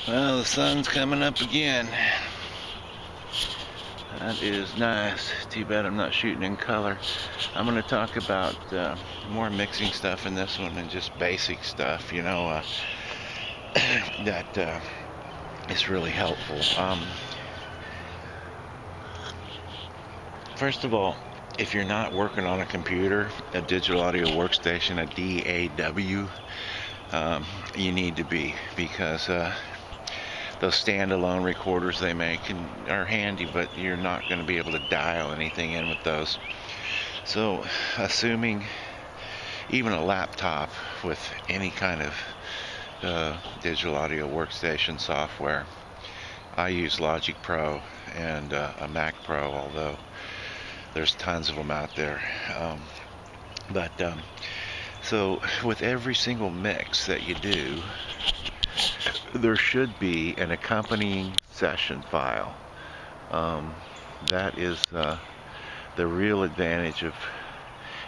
Well, the sun's coming up again. That is nice. Too bad I'm not shooting in color. I'm going to talk about more mixing stuff in this one and just basic stuff, that is really helpful. First of all, if you're not working on a computer, a digital audio workstation, a DAW, you need to be, because those standalone recorders they make are handy, but you're not going to be able to dial anything in with those. So, assuming even a laptop with any kind of digital audio workstation software, I use Logic Pro and a Mac Pro, although there's tons of them out there. So with every single mix that you do, there should be an accompanying session file. That is the real advantage of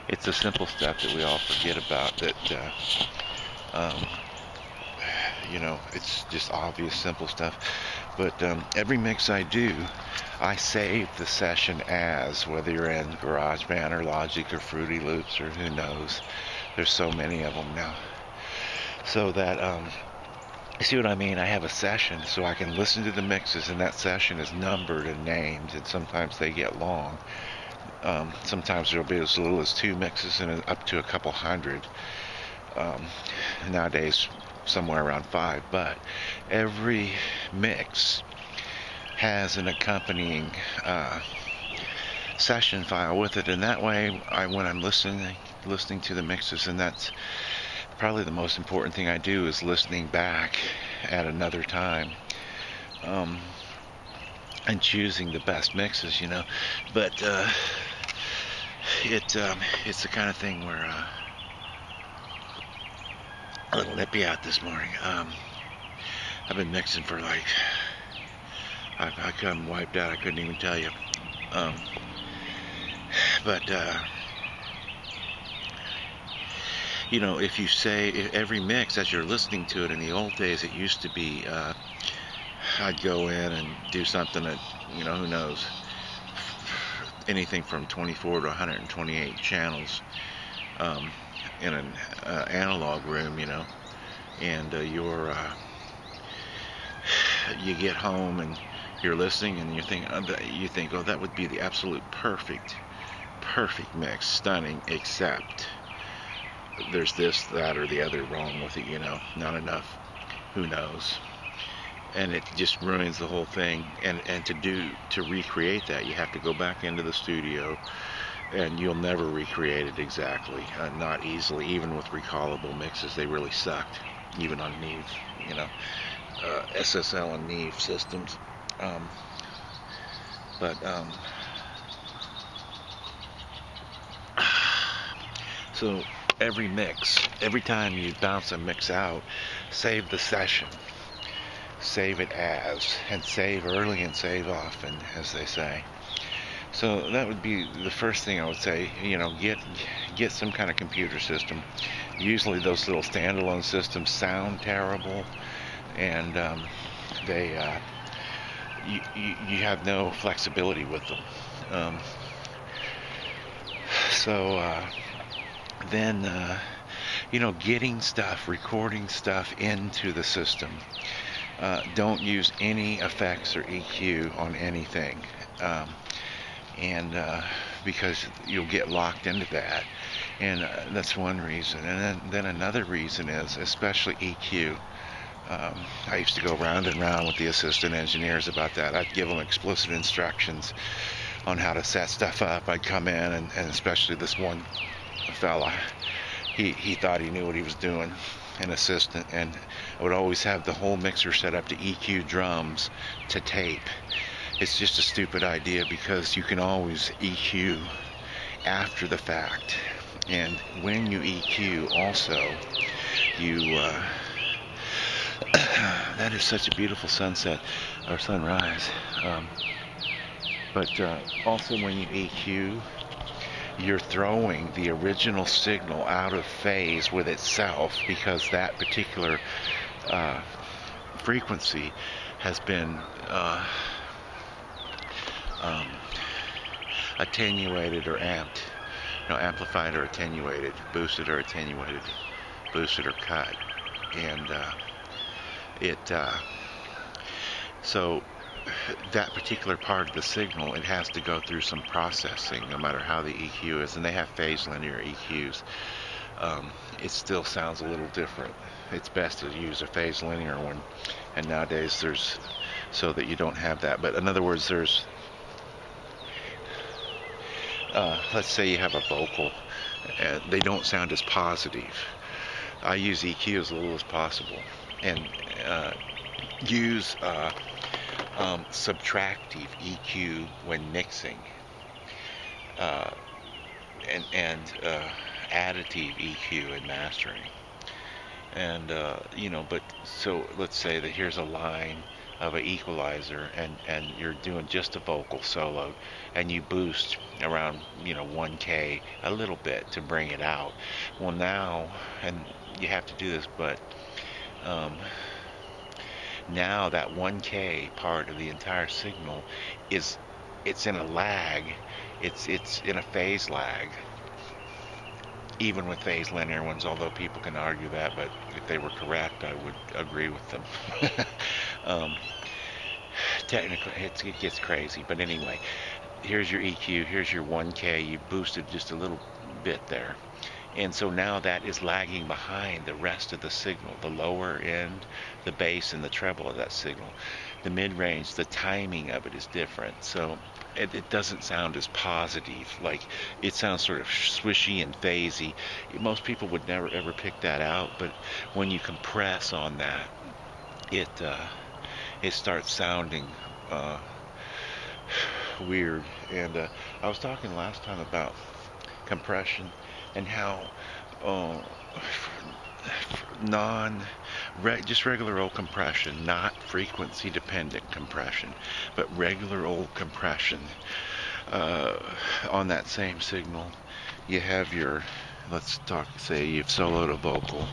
it's the simple stuff that we all forget about, that it's just obvious simple stuff. But every mix I do, I save the session as, whether you're in GarageBand or Logic or Fruity Loops or who knows. There's so many of them now. So that you see what I mean? I have a session so I can listen to the mixes, and that session is numbered and named, and sometimes they get long. Sometimes there'll be as little as 2 mixes and up to a couple hundred. Nowadays, somewhere around 5. But every mix has an accompanying session file with it, and that way, when I'm listening to the mixes, and that's probably the most important thing I do, is listening back at another time, and choosing the best mixes, But it's the kind of thing where a little nippy out this morning. I've been mixing for I come wiped out. I couldn't even tell you. If you say every mix as you're listening to it, in the old days it used to be I'd go in and do something that, who knows, anything from 24 to 128 channels in an analog room, and you get home and you're listening and you think, oh, that would be the absolute perfect mix, stunning, except there's this, that, or the other wrong with it, not enough, who knows, and it just ruins the whole thing. And to recreate that, you have to go back into the studio, and you'll never recreate it exactly, not easily. Even with recallable mixes, they really sucked, even on Neve, SSL and Neve systems. So every mix, every time you bounce a mix out, save the session, save it as, and save early and save often, as they say. So that would be the first thing I would say. Get some kind of computer system. Usually those little standalone systems sound terrible, and you have no flexibility with them. Then getting stuff, recording stuff into the system. Don't use any effects or EQ on anything, because you'll get locked into that, and that's one reason. And then another reason is, especially EQ. I used to go round and round with the assistant engineers about that. I'd give them explicit instructions on how to set stuff up. I'd come in, and especially this one fella, he thought he knew what he was doing, an assistant, and I would always have the whole mixer set up to EQ drums to tape. It's just a stupid idea, because you can always EQ after the fact, and when you EQ also, that is such a beautiful sunset or sunrise, but also when you EQ, you're throwing the original signal out of phase with itself, because that particular frequency has been um, attenuated or amped, amplified or attenuated, boosted or attenuated, boosted or cut, and so that particular part of the signal, it has to go through some processing, no matter how the EQ is, and they have phase linear EQs. It still sounds a little different. It's best to use a phase linear one, and nowadays there's, so that you don't have that. But in other words, there's, let's say you have a vocal, and they don't sound as positive. I use EQ as little as possible, and use subtractive EQ when mixing, and additive EQ in mastering. And but so let's say that here's a line of an equalizer, and you're doing just a vocal solo, and you boost around 1K a little bit to bring it out. Well, now, and you have to do this, but now that 1K part of the entire signal it's in a lag, it's in a phase lag, even with phase linear ones, although people can argue that, but if they were correct, I would agree with them. Technically, it gets crazy, but anyway, here's your EQ, here's your 1K, you boosted just a little bit there. And so now that is lagging behind the rest of the signal, the lower end, the bass and the treble of that signal. The mid-range, the timing of it is different. So it doesn't sound as positive. Like, it sounds sort of swishy and phasey. Most people would never ever pick that out, but when you compress on that, it starts sounding weird. And I was talking last time about compression, and how just regular old compression, not frequency dependent compression, but regular old compression on that same signal. You have your, say you've soloed a vocal.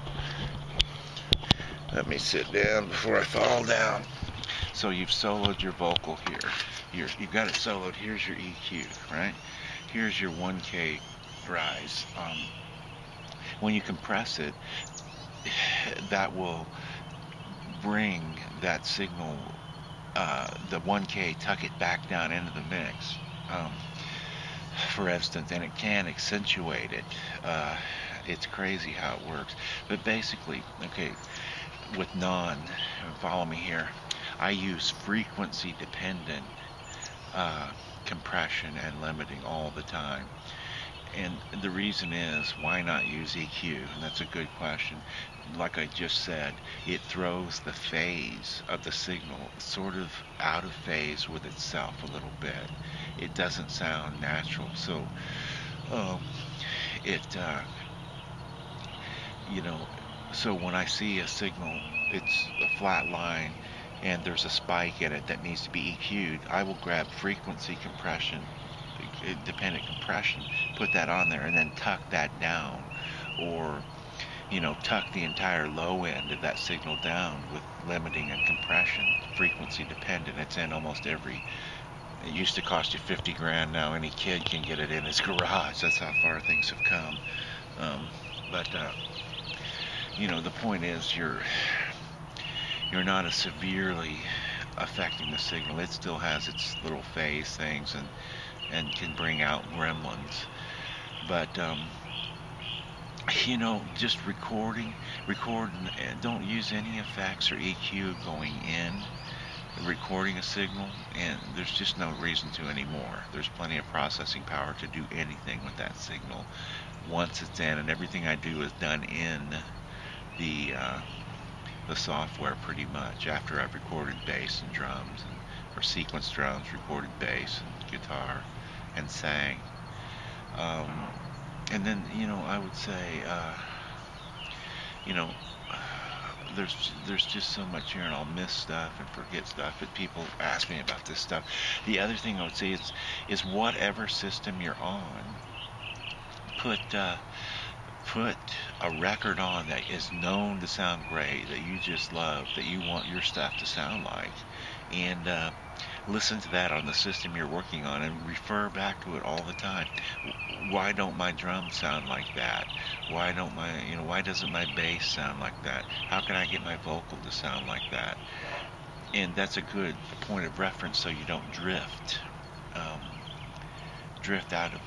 Let me sit down before I fall down. So you've soloed your vocal here. You've got it soloed. Here's your EQ, right? Here's your 1K rise. When you compress it, that will bring that signal, the 1K, tuck it back down into the mix, for instance, and it can accentuate it. It's crazy how it works. But basically, okay, with follow me here, I use frequency dependent compression and limiting all the time. And the reason is, why not use EQ? And that's a good question. Like I just said, it throws the phase of the signal sort of out of phase with itself a little bit. It doesn't sound natural. So so when I see a signal, it's a flat line, and there's a spike in it that needs to be EQ'd, I will grab frequency compression, dependent compression, put that on there, and then tuck that down, or tuck the entire low end of that signal down with limiting and compression, frequency dependent. It's in almost every. It used to cost you 50 grand. Now any kid can get it in his garage. That's how far things have come. But the point is, you're not as severely affecting the signal. It still has its little phase things and can bring out gremlins. But just record, and don't use any effects or EQ going in, recording a signal, and there's just no reason to anymore. There's plenty of processing power to do anything with that signal once it's in, and everything I do is done in the software pretty much, after I've recorded bass and drums, or sequence drums, recorded bass and guitar, and sang. And then, I would say, there's just so much here, and I'll miss stuff and forget stuff, but people ask me about this stuff. The other thing I would say is whatever system you're on, put put a record on that is known to sound great, that you just love, that you want your stuff to sound like, and listen to that on the system you're working on and refer back to it all the time. Why don't my drums sound like that? Why doesn't my bass sound like that? How can I get my vocal to sound like that? And that's a good point of reference so you don't um, drift out of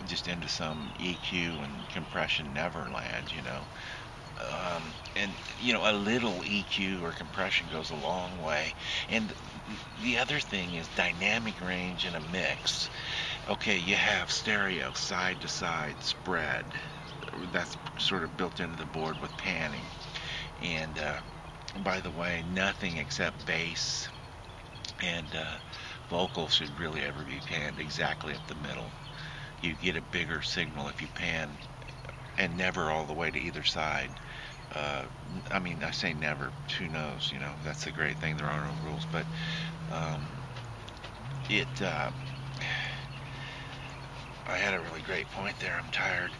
just into some EQ and compression neverland. And a little EQ or compression goes a long way. And the other thing is dynamic range in a mix. Okay, you have stereo, side to side spread. That's sort of built into the board with panning. And by the way, nothing except bass and vocal should really ever be panned exactly up the middle. You get a bigger signal if you pan, and never all the way to either side. I mean, I say never. Who knows? That's the great thing. There are no rules, but um, it. I had a really great point there. I'm tired.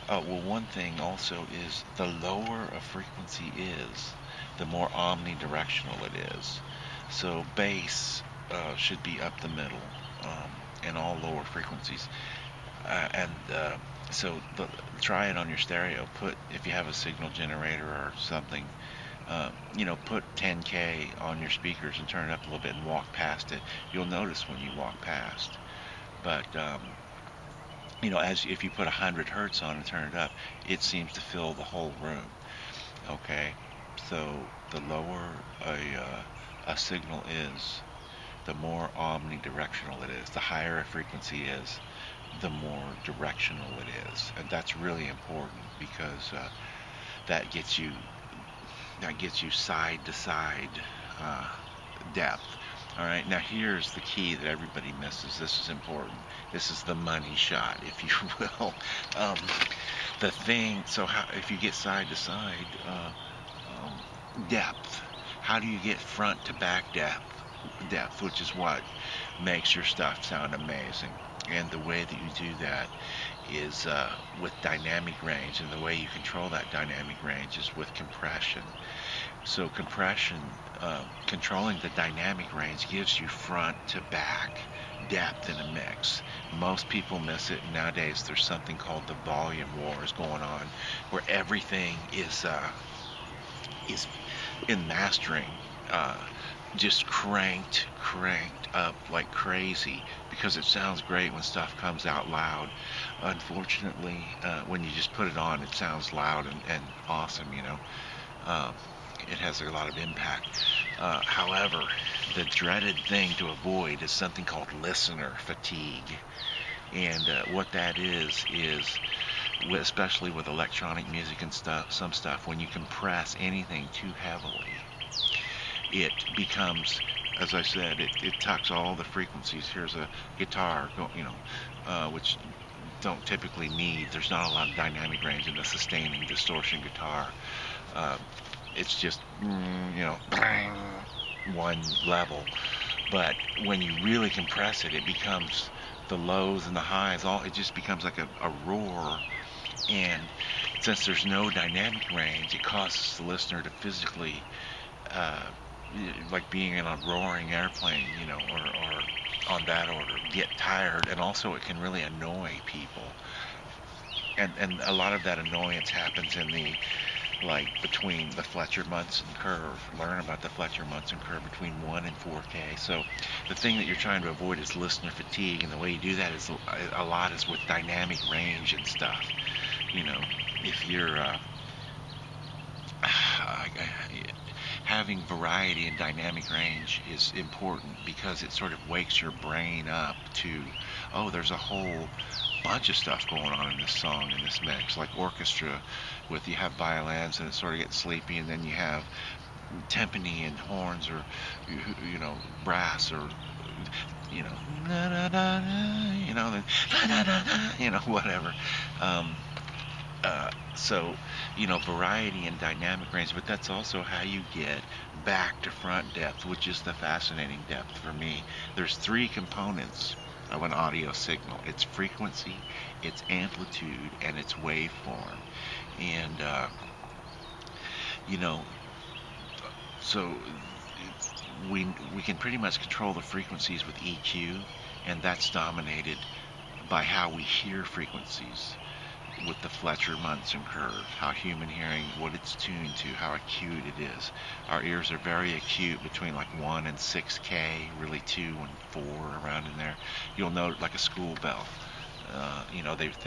Well, one thing also is the lower a frequency is, the more omnidirectional it is. So bass should be up the middle, and all lower frequencies. And so try it on your stereo. If you have a signal generator or something, put 10K on your speakers and turn it up a little bit and walk past it. You'll notice when you walk past. But as if you put 100 hertz on and turn it up, it seems to fill the whole room. Okay, so the lower a signal is, the more omnidirectional it is. The higher a frequency is, the more directional it is, and that's really important because that gets you side to side depth. All right, now here's the key that everybody misses. This is important. This is the money shot, if you will. The thing. So, if you get side to side depth, how do you get front to back depth, which is what makes your stuff sound amazing? And the way that you do that is with dynamic range, and the way you control that dynamic range is with compression. So compression, controlling the dynamic range, gives you front to back depth in a mix. Most people miss it. Nowadays there's something called the volume wars going on, where everything is in mastering just cranked up like crazy, because it sounds great when stuff comes out loud. Unfortunately, when you just put it on, it sounds loud and awesome. It has a lot of impact. However, the dreaded thing to avoid is something called listener fatigue. And what that is especially with electronic music and some stuff, when you compress anything too heavily, it becomes, as I said, it tucks all the frequencies. Here's a guitar, which don't typically need, there's not a lot of dynamic range in the sustaining distortion guitar. It's just, one level. But when you really compress it, it becomes the lows and the highs, it just becomes like a roar. And since there's no dynamic range, it causes the listener to physically, like being in a roaring airplane, or on that order, get tired. And also it can really annoy people. And a lot of that annoyance happens in the, between the Fletcher-Munson curve. Learn about the Fletcher-Munson curve between 1 and 4K. So the thing that you're trying to avoid is listener fatigue, and the way you do that is a lot is with dynamic range and stuff. If you're having variety and dynamic range is important, because it sort of wakes your brain up to, there's a whole bunch of stuff going on in this song, in this mix, like orchestra, you have violins and it sort of gets sleepy, and then you have timpani and horns, or brass, or na na na na, then na na na, whatever. So variety and dynamic range, but that's also how you get back to front depth, which is the fascinating depth for me. There's 3 components of an audio signal. Its frequency, its amplitude, and its waveform. And, you know, so we can pretty much control the frequencies with EQ, and that's dominated by how we hear frequencies with the Fletcher-Munson curve, how human hearing, what it's tuned to, how acute it is. Our ears are very acute between like 1 and 6K, really 2 and 4, around in there. You'll note like a school bell.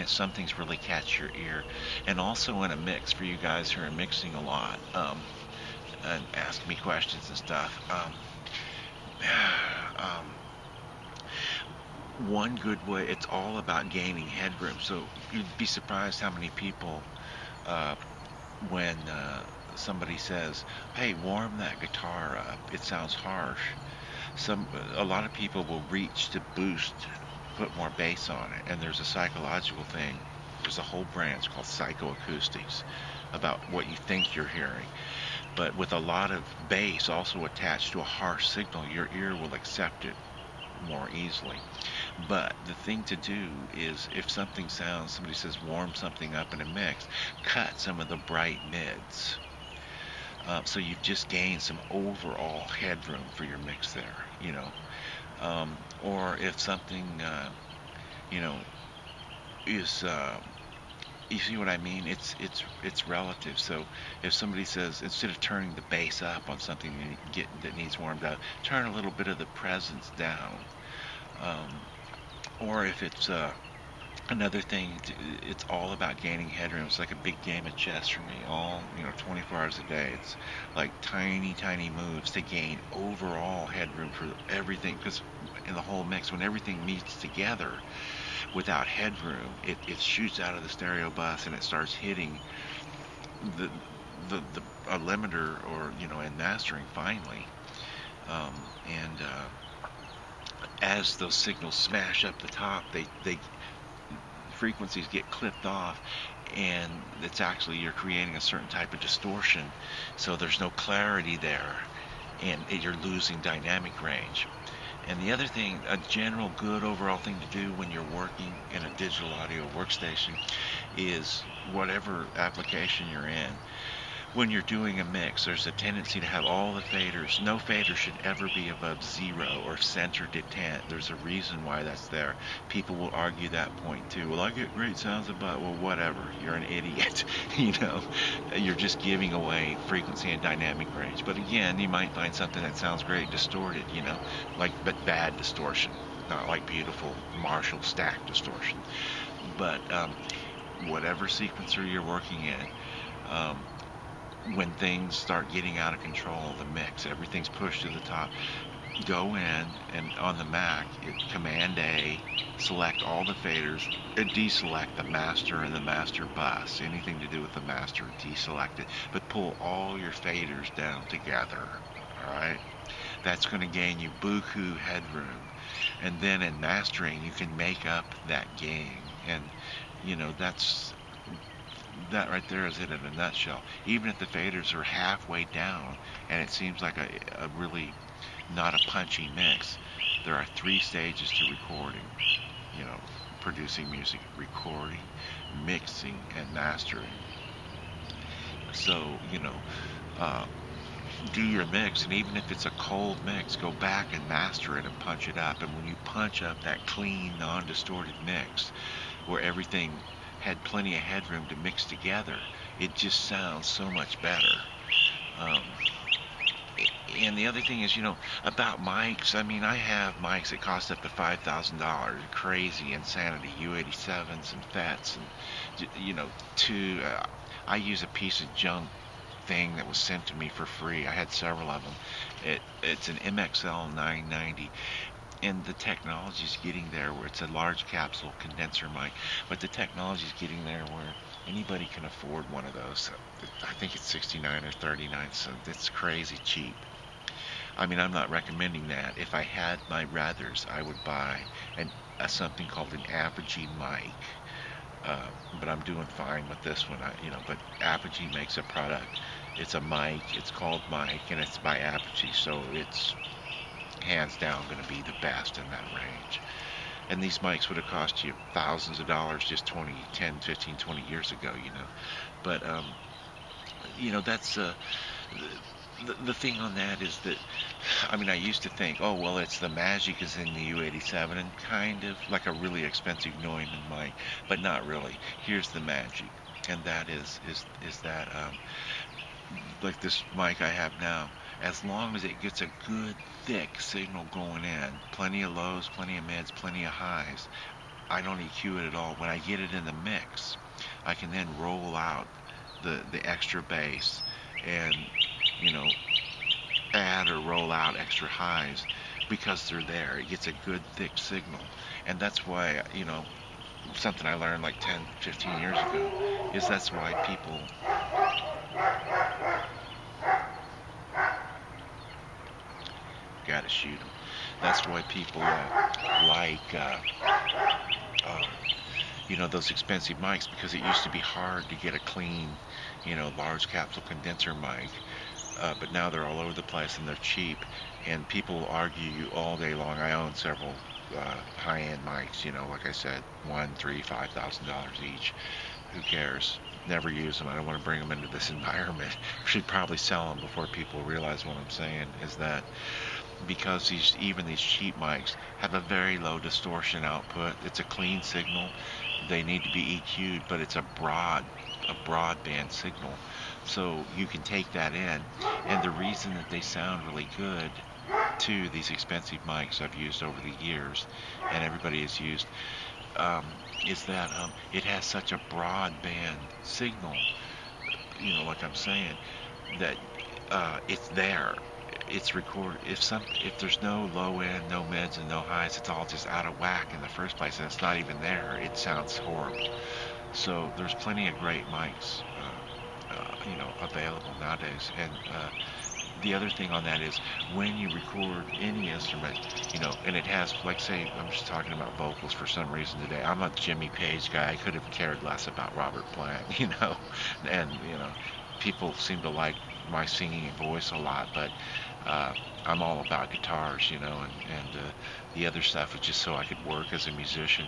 Some things really catch your ear. And also in a mix, for you guys who are mixing a lot, and ask me questions and stuff, one good way, it's all about gaining headroom. So you'd be surprised how many people, when somebody says, hey, warm that guitar up, it sounds harsh. A lot of people will reach to boost, put more bass on it. And there's a psychological thing. There's a whole branch called psychoacoustics about what you think you're hearing. But with a lot of bass also attached to a harsh signal, your ear will accept it more easily. But the thing to do is, if somebody says warm something up in a mix, cut some of the bright mids. So you've just gained some overall headroom for your mix there, or if something, is, you see what I mean? It's relative. So if somebody says, instead of turning the bass up on something that needs warmed up, turn a little bit of the presence down. Or if it's another thing, it's all about gaining headroom. It's like a big game of chess for me. 24 hours a day. It's like tiny, tiny moves to gain overall headroom for everything. Because in the whole mix, when everything meets together without headroom, it shoots out of the stereo bus and it starts hitting the a limiter, or in mastering finally. As those signals smash up the top, they frequencies get clipped off, and it's actually, you're creating a certain type of distortion, so there's no clarity there, and you're losing dynamic range. And the other thing, a general good overall thing to do when you're working in a digital audio workstation, is whatever application you're in, when you're doing a mix, there's a tendency to have all the faders. No fader should ever be above 0 or center detent. There's a reason why that's there. People will argue that point too. Well, I get great sounds about, well, whatever. You're an idiot. You're just giving away frequency and dynamic range. But again, you might find something that sounds great distorted, but bad distortion, not like beautiful Marshall stack distortion. But whatever sequencer you're working in, when things start getting out of control, the mix, everything's pushed to the top, go in, and on the Mac, Command A, select all the faders, and deselect the master and the master bus. Anything to do with the master, deselect it, but pull all your faders down together, alright? That's going to gain you buku headroom. And then in mastering, you can make up that gain. And, that right there is it in a nutshell. Even if the faders are halfway down and it seems like a really not a punchy mix, there are 3 stages to recording. Producing music: recording, mixing, and mastering. So, do your mix, and even if it's a cold mix, go back and master it and punch it up. And when you punch up that clean, non-distorted mix, where everything had plenty of headroom to mix together, it just sounds so much better. And the other thing is, about mics, I have mics that cost up to $5,000, crazy insanity, U87s and FETs, and, I use a piece of junk thing that was sent to me for free. I had several of them. It's an MXL 990. And the technology is getting there where it's a large capsule condenser mic, but the technology is getting there where anybody can afford one of those. I think it's 69 or 39, so it's crazy cheap. I'm not recommending that. If I had my rathers, I would buy something called an Apogee mic. But I'm doing fine with this one. But Apogee makes a product. It's a mic. It's called mic, and it's by Apogee, so it's hands down going to be the best in that range. And these mics would have cost you thousands of dollars just 20, 10, 15, 20 years ago, But, that's the thing on that is that, I mean, I used to think, oh, well, it's the magic is in the U87 and kind of like a really expensive Neumann mic, but not really. Here's the magic, and that is that like this mic I have now, as long as it gets a good thick signal going in, plenty of lows, plenty of mids, plenty of highs, I don't EQ it at all. When I get it in the mix, I can then roll out the extra bass and, you know, add or roll out extra highs because they're there. It gets a good thick signal. And that's why, something I learned like 10, 15 years ago is that's why people gotta shoot them. That's why people those expensive mics, because it used to be hard to get a clean, large capsule condenser mic. But now they're all over the place and they're cheap. And people argue all day long. I own several high-end mics, like I said, $1,000, $3,000, $5,000 each. Who cares? Never use them. I don't want to bring them into this environment. Should probably sell them before people realize what I'm saying. Is that because even these cheap mics have a very low distortion output. It's a clean signal. They need to be EQ'd, but it's a broadband signal. So you can take that in. And the reason that they sound really good to these expensive mics I've used over the years, and everybody has used, is that it has such a broadband signal, like I'm saying, that it's there. It's recorded. If there's no low end, no mids, and no highs, it's all just out of whack in the first place, and it's not even there. It sounds horrible. So there's plenty of great mics, available nowadays. And the other thing on that is when you record any instrument, and it has, like, say, I'm just talking about vocals for some reason today. I'm a Jimmy Page guy. I could have cared less about Robert Plant, and people seem to like my singing voice a lot, but I'm all about guitars, and the other stuff is just so I could work as a musician.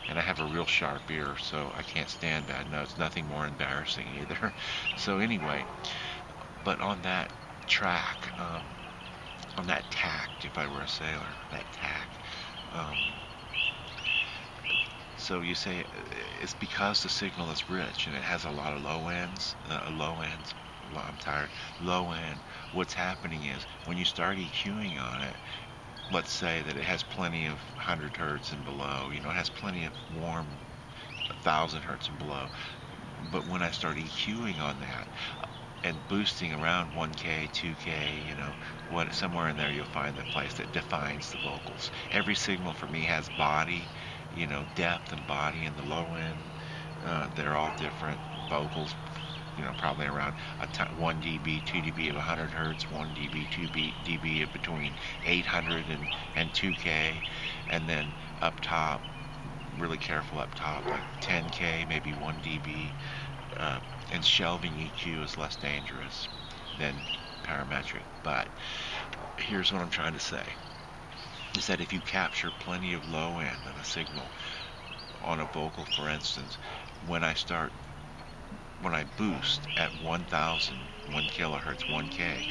And I have a real sharp ear, so I can't stand bad notes. Nothing more embarrassing either. So anyway, but on that track, on that tact, if I were a sailor, that tact. So you say it's because the signal is rich and it has a lot of low ends. Low end. What's happening is when you start EQing on it, let's say that it has plenty of 100 hertz and below, it has plenty of warm 1,000 hertz and below. But when I start EQing on that and boosting around 1K, 2K, somewhere in there you'll find the place that defines the vocals. Every signal for me has body, depth and body in the low end. They're all different vocals. Probably around 1 dB, 2 dB of 100 hertz, 1 dB, 2 dB of between 800 and 2K, and then up top, really careful up top, like 10K, maybe 1 dB, and shelving EQ is less dangerous than parametric. But here's what I'm trying to say, is that if you capture plenty of low end of a signal on a vocal, for instance, when I boost at 1,000, 1 kilohertz, 1K,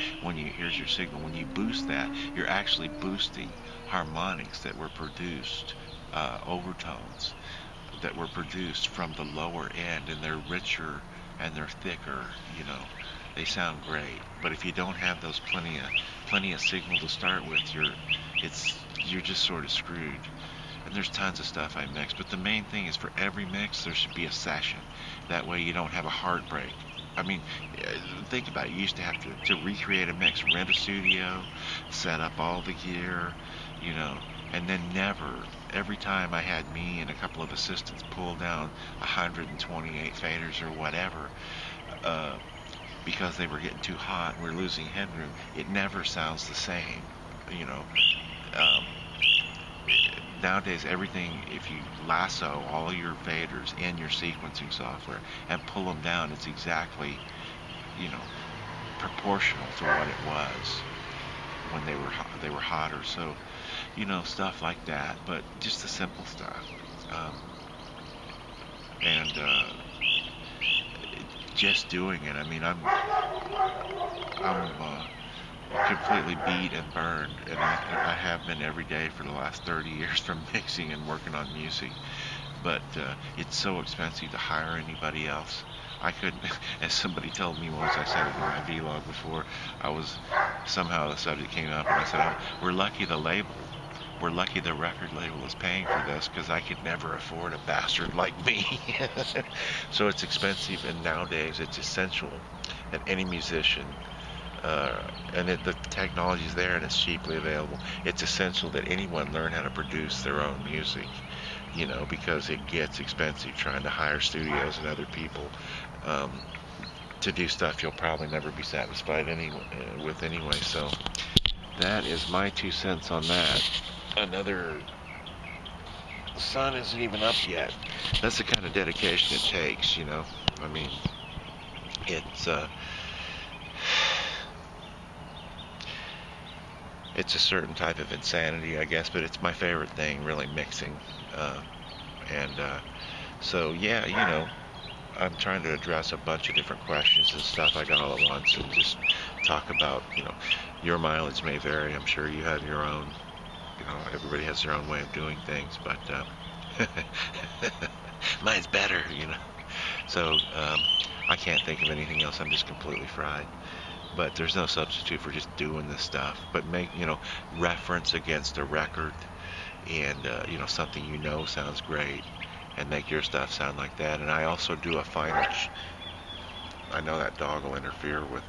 here's your signal. When you boost that, you're actually boosting harmonics that were produced, overtones that were produced from the lower end, and they're richer and they're thicker. They sound great. But if you don't have those plenty of signal to start with, you're just sort of screwed. And there's tons of stuff I mix, but the main thing is for every mix there should be a session. That way you don't have a heartbreak. I mean, think about it. You used to have to recreate a mix, rent a studio, set up all the gear, and then every time I had me and a couple of assistants pull down 128 faders or whatever, because they were getting too hot and we're losing headroom, it never sounds the same, Nowadays, everything, if you lasso all your faders in your sequencing software and pull them down, it's exactly, proportional to what it was. when they were hotter. So, stuff like that, but just the simple stuff. Um, and just doing it. I mean, I'm completely beat and burned, and I have been every day for the last 30 years from mixing and working on music. But it's so expensive to hire anybody else. I couldn't, as somebody told me once, I said it in my vlog before, somehow the subject came up, and I said, we're lucky the record label is paying for this, because I could never afford a bastard like me. So it's expensive, and nowadays it's essential that any musician, the technology is there and it's cheaply available. It's essential that anyone learn how to produce their own music, because it gets expensive trying to hire studios and other people to do stuff you'll probably never be satisfied with anyway. So that is my 2 cents on that. The sun isn't even up yet. That's the kind of dedication it takes, I mean, it's a certain type of insanity, I guess, but it's my favorite thing, really, mixing. So, yeah, I'm trying to address a bunch of different questions and stuff I got all at once, and just talk about, your mileage may vary. I'm sure you have your own, everybody has their own way of doing things, but mine's better, So, I can't think of anything else. I'm just completely fried. But there's no substitute for just doing this stuff. But make, reference against a record, and, something sounds great, and make your stuff sound like that. And I also do a final, I know that dog will interfere with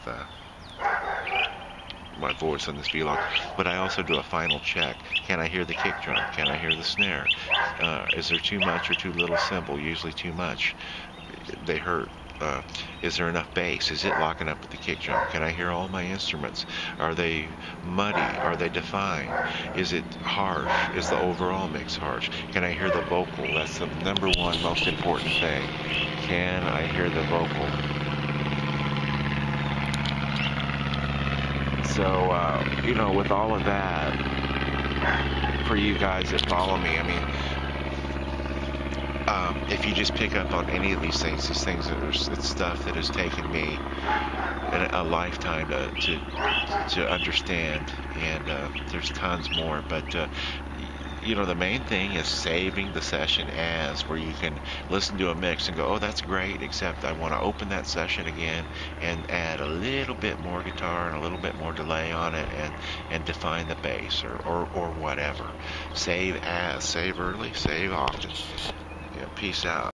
my voice on this vlog, but I also do a final check. Can I hear the kick drum? Can I hear the snare? Is there too much or too little cymbal? Usually too much. They hurt. Is there enough bass? Is it locking up with the kick drum? Can I hear all my instruments? Are they muddy? Are they defined? Is it harsh? Is the overall mix harsh? Can I hear the vocal? That's the number one most important thing. Can I hear the vocal? So, with all of that, for you guys that follow me, I mean, if you just pick up on any of these things it's stuff that has taken me a lifetime to understand, and there's tons more. But the main thing is saving the session as, where you can listen to a mix and go, oh, that's great, except I want to open that session again and add a little bit more guitar and a little bit more delay on it, and define the bass or whatever. Save as, save early, save often. Yeah, peace out.